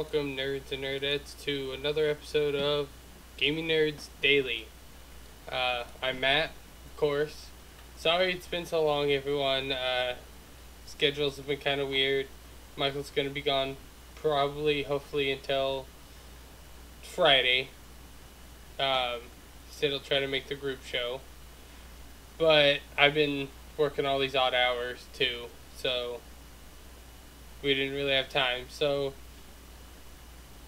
welcome Nerds and Nerdettes to another episode of Gaming Nerds Daily. I'm Matt, of course. Sorry it's been so long, everyone. Schedules have been kind of weird. Michael's going to be gone hopefully until Friday. He said he'll try to make the group show. But I've been working all these odd hours too, so we didn't really have time. So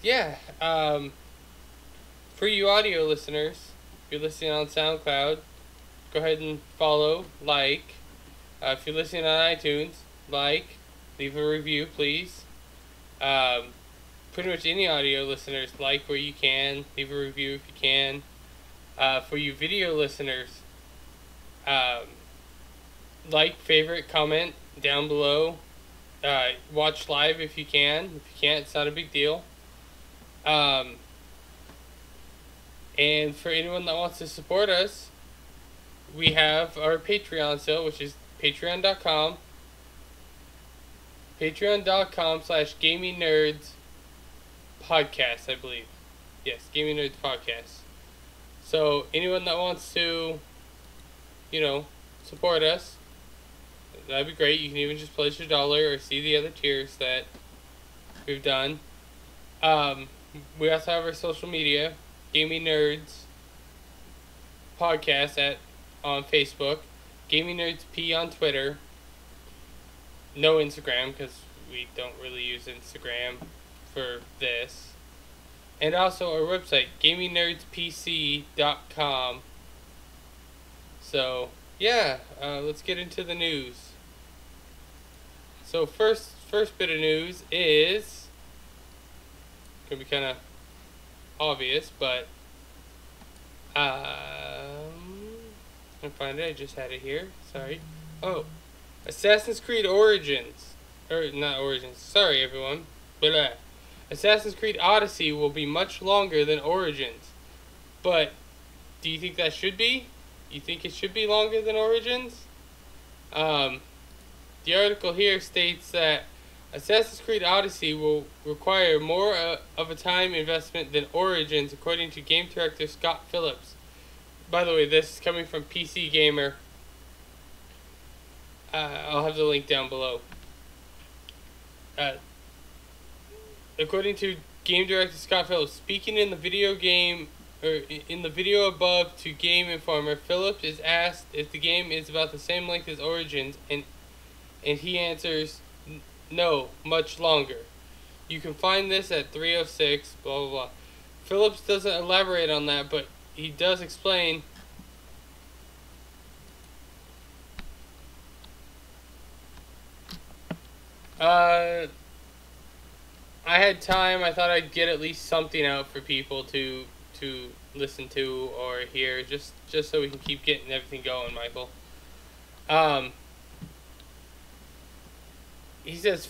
yeah, for you audio listeners, if you're listening on SoundCloud, go ahead and follow, like. If you're listening on iTunes, leave a review, please. Pretty much any audio listeners, like where you can, leave a review if you can. For you video listeners, like, favorite, comment down below. Watch live if you can. If you can't, it's not a big deal. And for anyone that wants to support us, we have our Patreon still, which is patreon.com/gamingnerds podcast, I believe. Yes, Gaming Nerds Podcast. So anyone that wants to, support us, that'd be great. You can even just pledge $1 or see the other tiers that we've done. We also have our social media, Gaming Nerds Podcast on Facebook, Gaming Nerds P on Twitter. No Instagram, because we don't really use Instagram for this. And also our website, gamingnerdspc.com. So, yeah, let's get into the news. So first bit of news is gonna be kind of obvious, but I find it. I just had it here. Sorry. Oh, Assassin's Creed Origins, or not Origins. Sorry, everyone. But Assassin's Creed Odyssey will be much longer than Origins. But do you think that should be? You think it should be longer than Origins? The article here states that Assassin's Creed Odyssey will require more of a time investment than Origins, according to game director Scott Phillips. By the way, this is coming from PC Gamer. I'll have the link down below. According to game director Scott Phillips, speaking in the video above to Game Informer, Phillips is asked if the game is about the same length as Origins, and he answers, no, much longer. You can find this at 306, blah, blah, blah. Phillips doesn't elaborate on that, but he does explain. I had time. I thought I'd get at least something out for people to listen to or hear, just so we can keep getting everything going, Michael. He says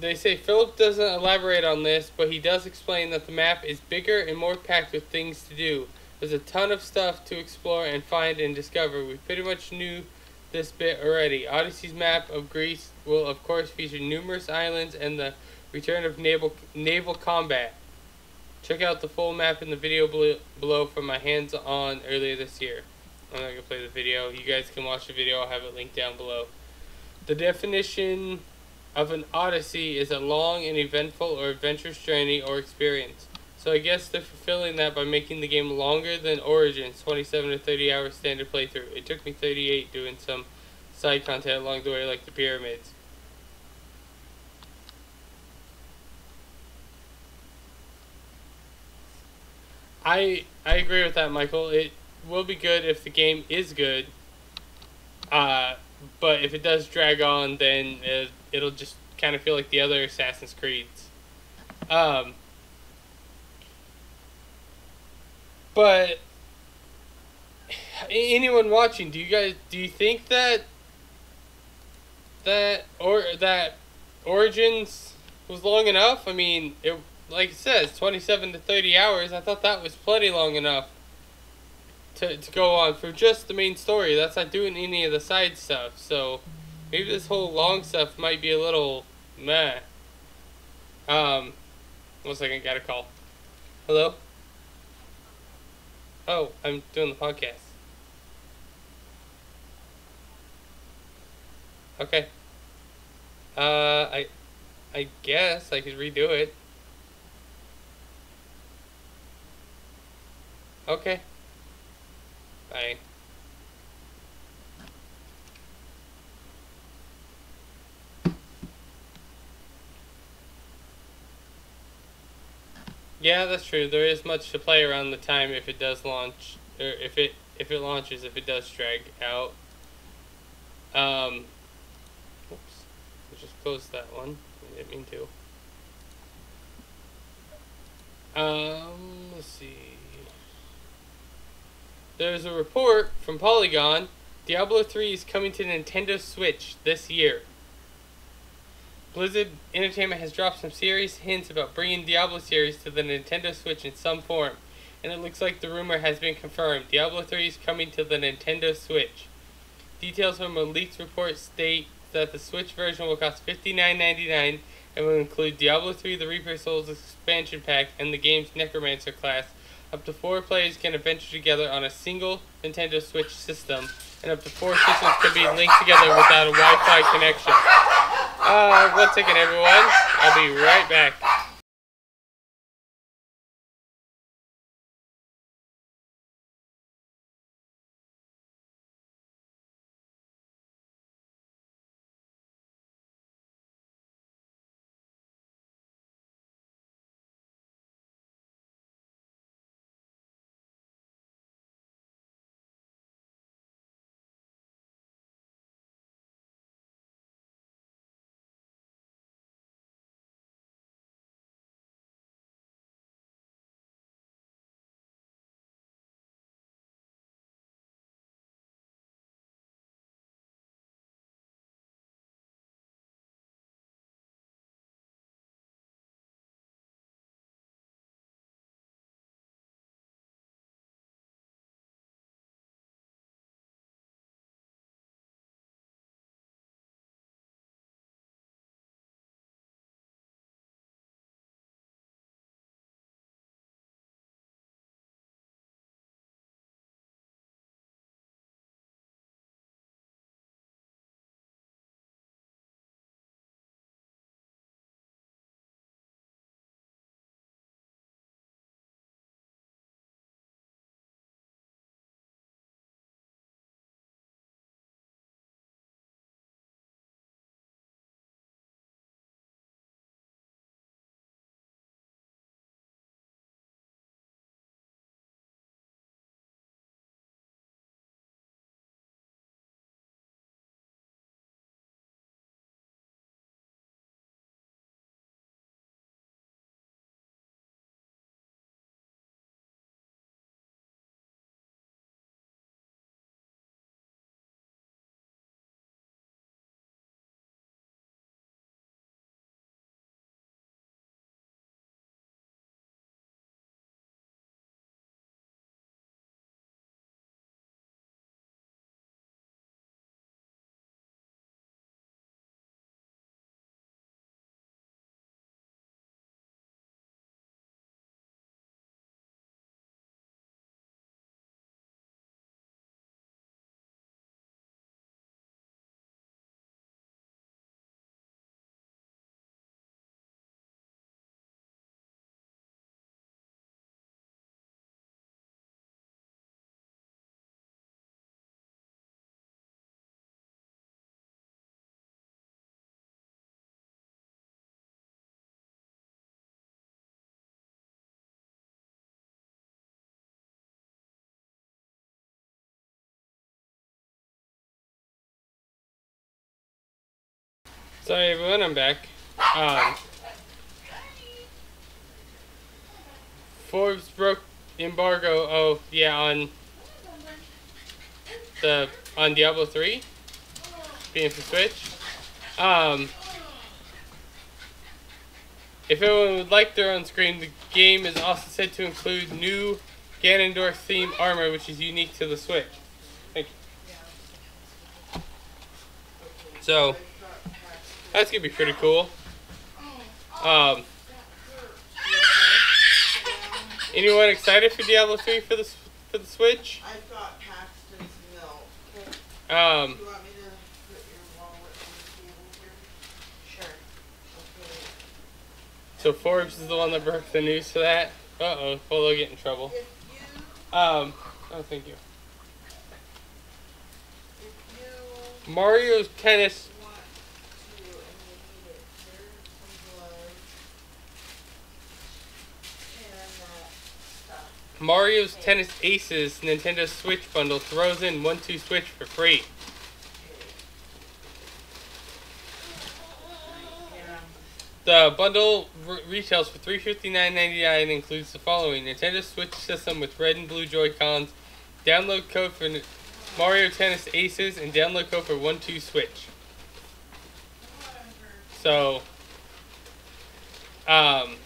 they say Philip doesn't elaborate on this, but he does explain that the map is bigger and more packed with things to do. There's a ton of stuff to explore and find and discover. We pretty much knew this bit already. Odyssey's map of Greece will of course feature numerous islands and the return of naval combat. Check out the full map in the video below from my hands-on earlier this year. I'm not going to play the video. You guys can watch the video. I'll have it linked down below. The definition of an odyssey is a long and eventful or adventurous journey or experience. So I guess they're fulfilling that by making the game longer than Origins, 27 to 30 hours standard playthrough. It took me 38 doing some side content along the way, like the pyramids. I agree with that, Michael. It will be good if the game is good. But if it does drag on, then it'll just kind of feel like the other Assassin's Creeds. But anyone watching, do you think that Origins was long enough? I mean, like it says, 27 to 30 hours. I thought that was plenty long enough to go on for just the main story. That's not doing any of the side stuff. So maybe this whole long stuff might be a little meh. 1 second, got a call. Hello? Oh, I'm doing the podcast. Okay. I guess I could redo it. Okay. Bye. Yeah, that's true. There is much to play around the time if it does launch, or if it launches, if it does drag out. Oops, I just closed that one. I didn't mean to. Let's see. There's a report from Polygon. Diablo 3 is coming to Nintendo Switch this year. Blizzard Entertainment has dropped some serious hints about bringing Diablo series to the Nintendo Switch in some form, and it looks like the rumor has been confirmed. Diablo 3 is coming to the Nintendo Switch. Details from a leaked report state that the Switch version will cost $59.99 and will include Diablo 3 The Reaper Souls expansion pack and the game's Necromancer class. Up to 4 players can adventure together on a single Nintendo Switch system, and up to 4 systems can be linked together without a Wi-Fi connection. 1 second, everyone. I'll be right back. Sorry, everyone, I'm back. Forbes broke embargo. Oh, yeah, on Diablo 3 being for Switch. If anyone would like their own screen, the game is also said to include new Ganondorf themed armor, which is unique to the Switch. Thank you. So that's gonna be pretty cool. Anyone excited for Diablo 3 for the Switch? I've got Paxton's milk. Okay. Um. Do you want me to put your wallet on the table here? Sure. Okay. So Forbes is the one that broke the news for that. Uh-oh. Well, they'll get in trouble. If you. Oh, thank you. If you. Mario's Tennis. Want to, and you need it. There's some gloves. And that stuff. Mario's Tennis Aces Nintendo Switch bundle throws in 1-2 Switch for free. The bundle retails for $359.99 and includes the following: Nintendo Switch system with red and blue Joy-Cons, download code for Mario Tennis Aces, and download code for 1-2 Switch. So, the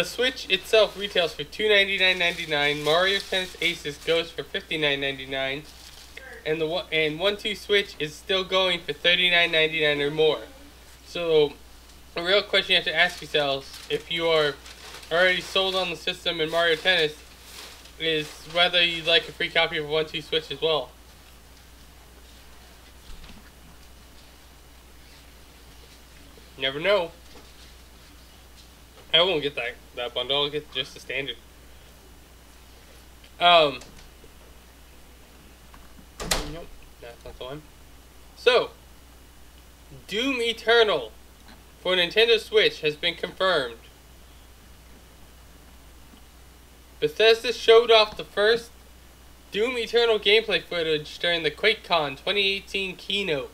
Switch itself retails for $299.99. Mario Tennis Aces goes for $59.99, and 1-2 Switch is still going for $39.99 or more. So, a real question you have to ask yourselves, if you are already sold on the system in Mario Tennis, is whether you'd like a free copy of 1-2 Switch as well. Never know. I won't get that bundle. I'll get just the standard. Nope, that's not the one. So, Doom Eternal for Nintendo Switch has been confirmed. Bethesda showed off the first Doom Eternal gameplay footage during the QuakeCon 2018 keynote.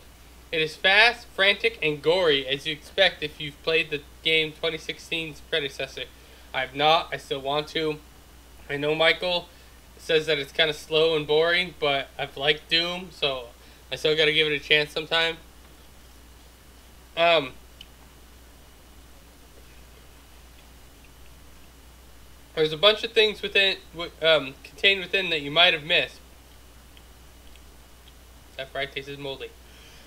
It is fast, frantic, and gory, as you expect if you've played the game 2016's predecessor. I have not. I still want to. I know Michael says that it's kind of slow and boring, but I've liked Doom, so I still got to give it a chance sometime. There's a bunch of things within contained within that you might have missed. That fry tastes moldy.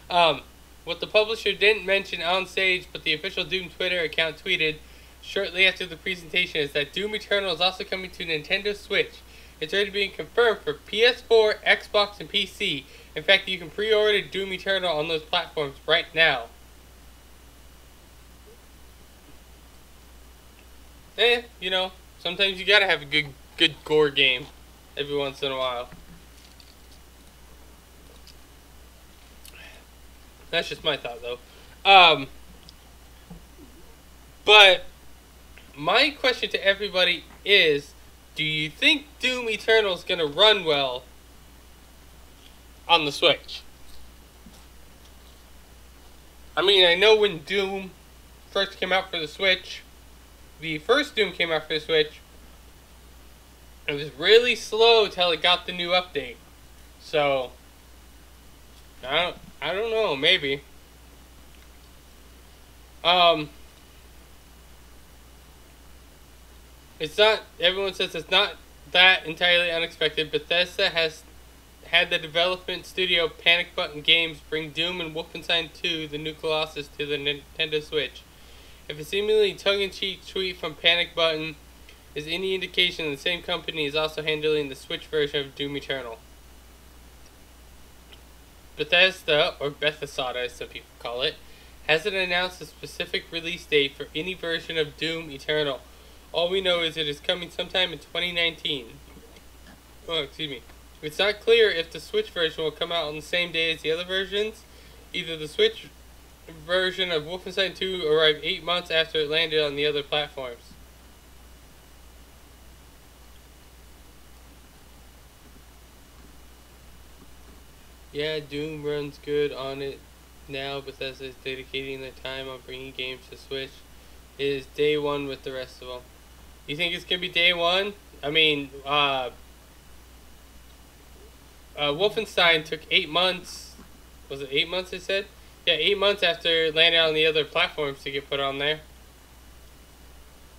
What the publisher didn't mention on stage, but the official Doom Twitter account tweeted shortly after the presentation, is that Doom Eternal is also coming to Nintendo Switch. It's already being confirmed for PS4, Xbox, and PC. In fact, you can pre-order Doom Eternal on those platforms right now. You know, sometimes you gotta have a good gore game every once in a while. That's just my thought, though. But my question to everybody is, do you think Doom Eternal is going to run well on the Switch? I mean, I know when Doom first came out for the Switch, the first Doom came out for the Switch, it was really slow till it got the new update. So, I don't know, maybe. It's not, everyone says it's not that entirely unexpected. Bethesda has had the development studio Panic Button Games bring Doom and Wolfenstein 2, the new Colossus, to the Nintendo Switch. If a seemingly tongue-in-cheek tweet from Panic Button is any indication, the same company is also handling the Switch version of Doom Eternal. Bethesda, or Bethesda as some people call it, hasn't announced a specific release date for any version of Doom Eternal. All we know is it is coming sometime in 2019. Oh, excuse me. It's not clear if the Switch version will come out on the same day as the other versions. Either the Switch version of Wolfenstein 2 arrived 8 months after it landed on the other platforms. Yeah, Doom runs good on it now. Bethesda is dedicating their time on bringing games to Switch. It is day one with the rest of them. You think it's going to be day one? I mean, Wolfenstein took 8 months. Was it 8 months, it said? Yeah, 8 months after it landed on the other platforms to get put on there.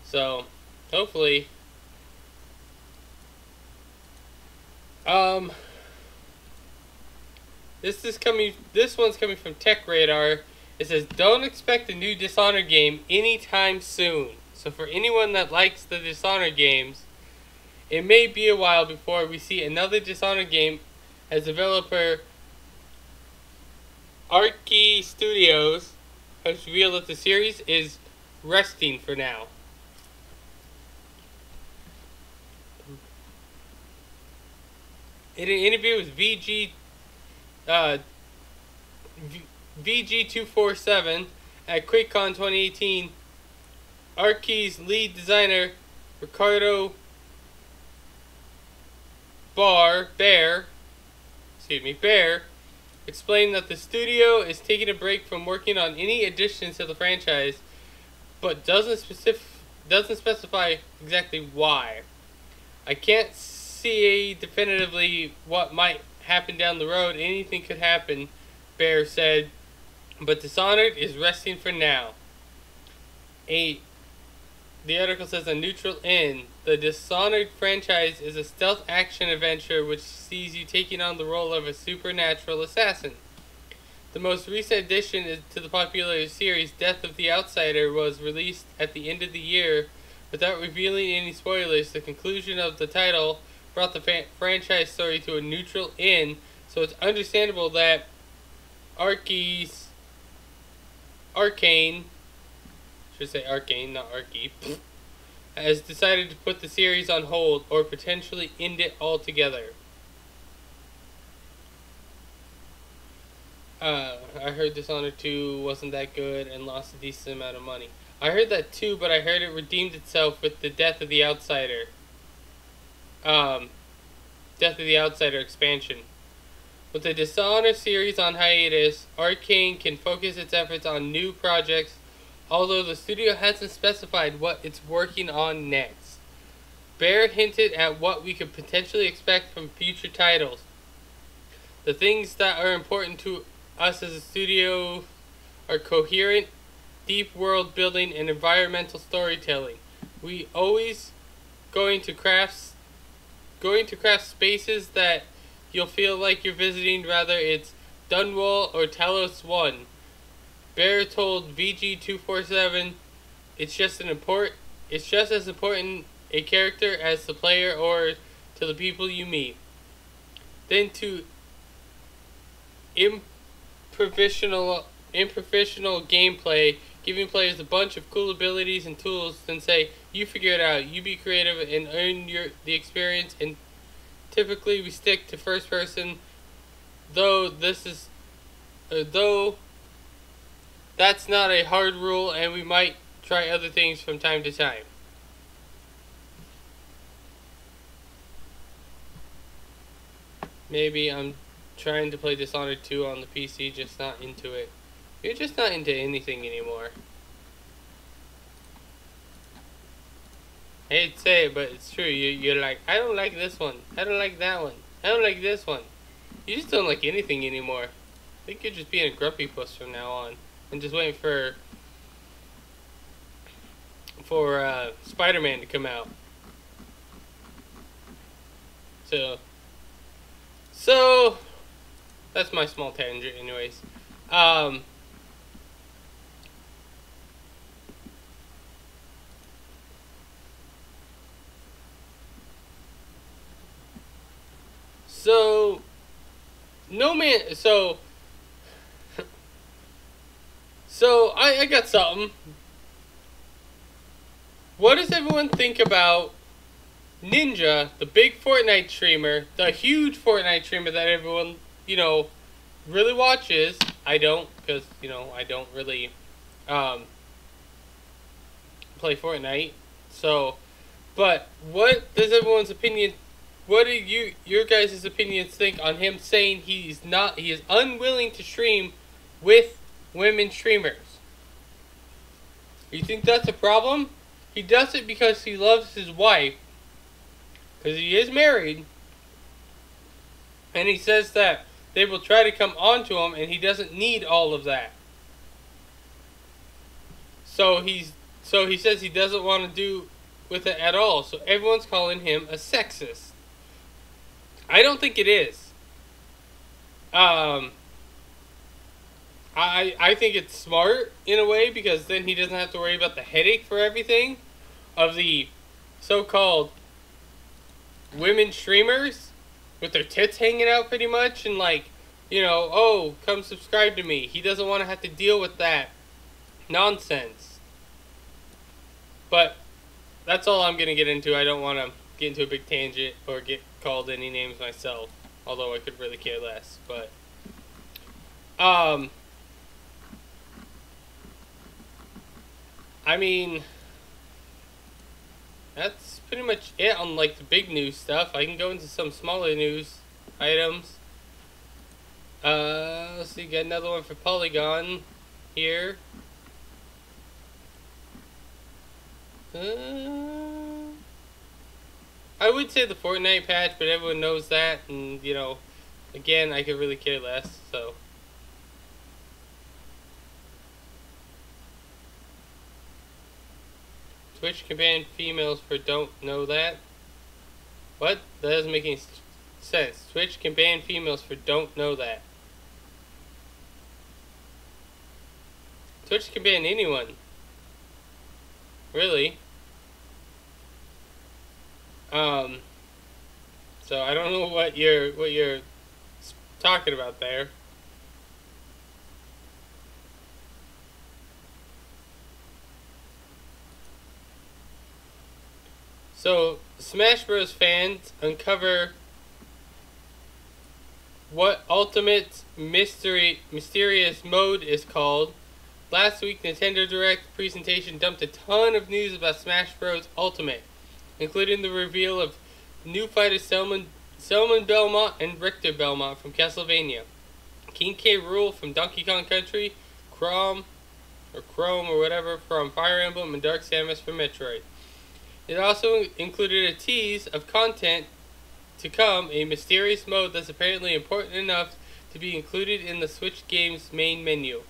So, hopefully. This one's coming from Tech Radar. It says, don't expect a new Dishonored game anytime soon. So for anyone that likes the Dishonored games, it may be a while before we see another Dishonored game, as developer Archie Studios has revealed that the series is resting for now. In an interview with VG247 at QuakeCon 2018, Archie's lead designer Ricardo Bear explained that the studio is taking a break from working on any additions to the franchise, but doesn't specify exactly why. I can't see definitively what might happen down the road. Anything could happen, Bear said, but Dishonored is resting for now. The article says a neutral end. The Dishonored franchise is a stealth action adventure which sees you taking on the role of a supernatural assassin. The most recent addition to the popular series, Death of the Outsider, was released at the end of the year. Without revealing any spoilers, the conclusion of the title brought the franchise story to a neutral end, so it's understandable that Arcane, not Archie, has decided to put the series on hold or potentially end it altogether. I heard Dishonored 2 wasn't that good and lost a decent amount of money. I heard that too, but I heard it redeemed itself with the Death of the Outsider. Death of the Outsider expansion. With the Dishonored series on hiatus, Arcane can focus its efforts on new projects, although the studio hasn't specified what it's working on next. Bear hinted at what we could potentially expect from future titles. The things that are important to us as a studio are coherent, deep world building, and environmental storytelling. We always going to craft spaces that you'll feel like you're visiting, whether it's Dunwall or Talos 1. Bear told VG247, it's just as important a character as the player or to the people you meet. Then to improfessional gameplay, giving players a bunch of cool abilities and tools, then say, you figure it out, you be creative and earn the experience, and typically we stick to first person, though that's not a hard rule, and we might try other things from time to time. Maybe I'm trying to play Dishonored 2 on the PC, just not into it. You're just not into anything anymore. I hate to say it, but it's true. You're like, I don't like this one. I don't like that one. I don't like this one. You just don't like anything anymore. I think you're just being a grumpy puss from now on. And just waiting for Spider-Man to come out. So that's my small tangent anyways. So I got something. What does everyone think about Ninja, the big Fortnite streamer, the huge Fortnite streamer that everyone, really watches? I don't, because, I don't really play Fortnite. So, but what does everyone's opinion, what do your guys' opinions think on him saying he is unwilling to stream with women streamers? You think that's a problem? He does it because he loves his wife, because he is married, and he says that they will try to come on to him, and he doesn't need all of that. So he says he doesn't want to do with it at all. So everyone's calling him a sexist. I don't think it is. I think it's smart in a way, because then he doesn't have to worry about the headache for everything. of the so-called women streamers with their tits hanging out pretty much, and like, you know, oh, come subscribe to me. He doesn't want to have to deal with that nonsense. But that's all I'm going to get into. I don't want to get into a big tangent or get called any names myself, although I could really care less. But I mean, that's pretty much it on like the big news stuff. I can go into some smaller news items. Let's see, got another one for Polygon here. I would say the Fortnite patch, but everyone knows that, and you know, again, I could really care less, so. Twitch can ban females for don't know that. What? That doesn't make any sense. Twitch can ban females for don't know that. Twitch can ban anyone. Really? So I don't know what you're talking about there. So Smash Bros. Fans uncover what ultimate mysterious mode is called. Last week, Nintendo Direct presentation dumped a ton of news about Smash Bros. Ultimate, including the reveal of new fighters Selman Belmont and Richter Belmont from Castlevania, King K. Rool from Donkey Kong Country, Chrome or whatever from Fire Emblem, and Dark Samus from Metroid. It also included a tease of content to come, a mysterious mode that's apparently important enough to be included in the Switch game's main menu.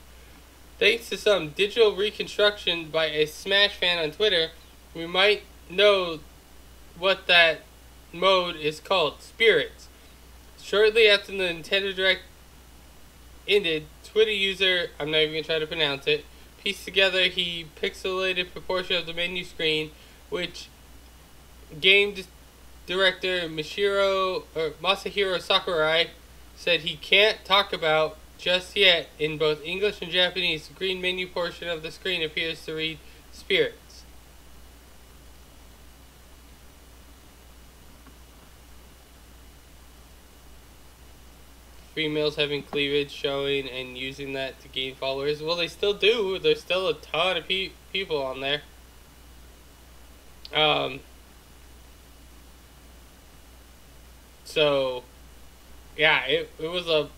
Thanks to some digital reconstruction by a Smash fan on Twitter, we might know what that mode is called: Spirits. Shortly after the Nintendo Direct ended, Twitter user, I'm not even going to try to pronounce it, pieced together a pixelated proportion of the menu screen, which game director Masahiro Sakurai said he can't talk about just yet. In both English and Japanese, the green menu portion of the screen appears to read Spirits. Females having cleavage showing and using that to gain followers. Well, they still do. There's still a ton of people on there. So, yeah, it was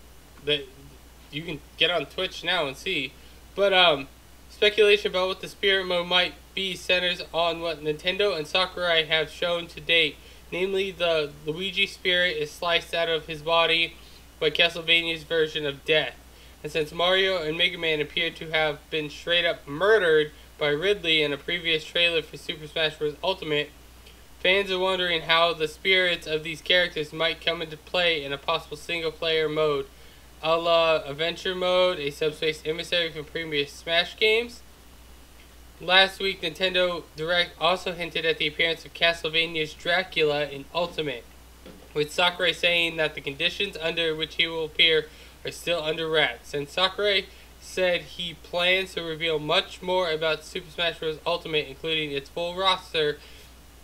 you can get on Twitch now and see. But, speculation about what the spirit mode might be centers on what Nintendo and Sakurai have shown to date. Namely, the Luigi spirit is sliced out of his body by Castlevania's version of death. And since Mario and Mega Man appear to have been straight up murdered by Ridley in a previous trailer for Super Smash Bros. Ultimate, fans are wondering how the spirits of these characters might come into play in a possible single-player mode, a la Adventure Mode, a subspace emissary from previous Smash games. Last week, Nintendo Direct also hinted at the appearance of Castlevania's Dracula in Ultimate, with Sakurai saying that the conditions under which he will appear are still under wraps. And Sakurai said he plans to reveal much more about Super Smash Bros. Ultimate, including its full roster,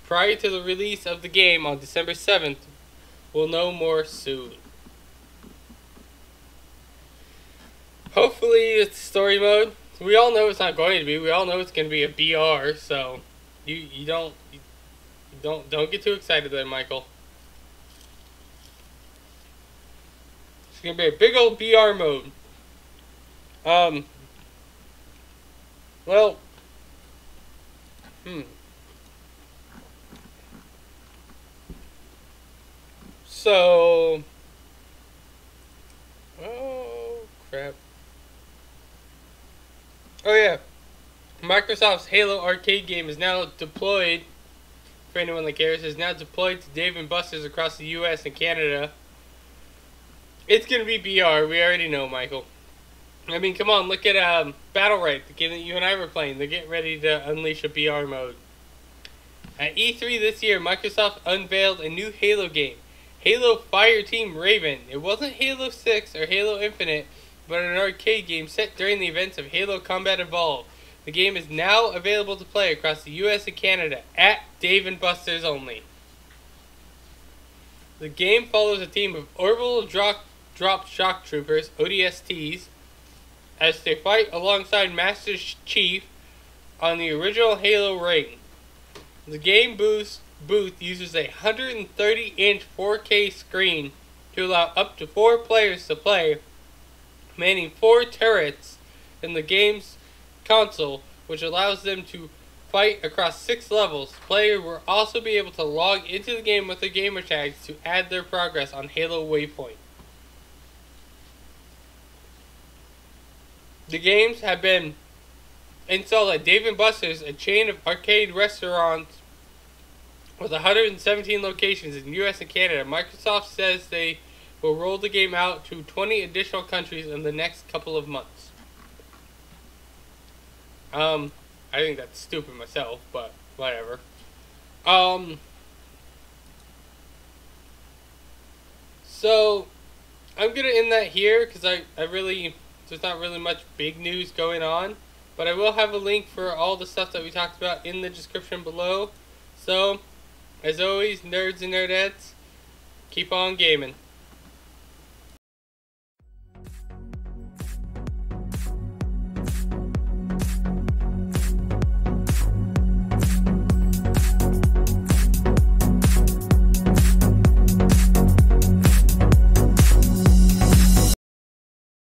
prior to the release of the game on December 7th. We'll know more soon. Hopefully it's story mode. We all know it's not going to be. We all know it's going to be a BR, so you don't get too excited there, Michael. It's going to be a big old BR mode. Well, So, oh crap. Oh yeah, Microsoft's Halo arcade game is now deployed, for anyone that cares, is now deployed to Dave & Buster's across the US and Canada. It's going to be BR, we already know, Michael. I mean, come on, look at Battle Right, the game that you and I were playing. They're getting ready to unleash a BR mode. At E3 this year, Microsoft unveiled a new Halo game, Halo Fireteam Raven. It wasn't Halo 6 or Halo Infinite, but an arcade game set during the events of Halo Combat Evolved. The game is now available to play across the US and Canada at Dave & Buster's only. The game follows a team of orbital drop shock troopers, ODSTs, as they fight alongside Master Chief on the original Halo ring. The game booth uses a 130-inch 4K screen to allow up to 4 players to play, manning 4 turrets in the game's console, which allows them to fight across 6 levels. Players will also be able to log into the game with their gamer tags to add their progress on Halo Waypoint. The games have been installed at Dave & Buster's, a chain of arcade restaurants with 117 locations in the US and Canada. Microsoft says they will roll the game out to 20 additional countries in the next couple of months. I think that's stupid myself, but whatever. So I'm gonna end that here because there's not really much big news going on, but I will have a link for all the stuff that we talked about in the description below. So, as always, nerds and nerdettes, keep on gaming.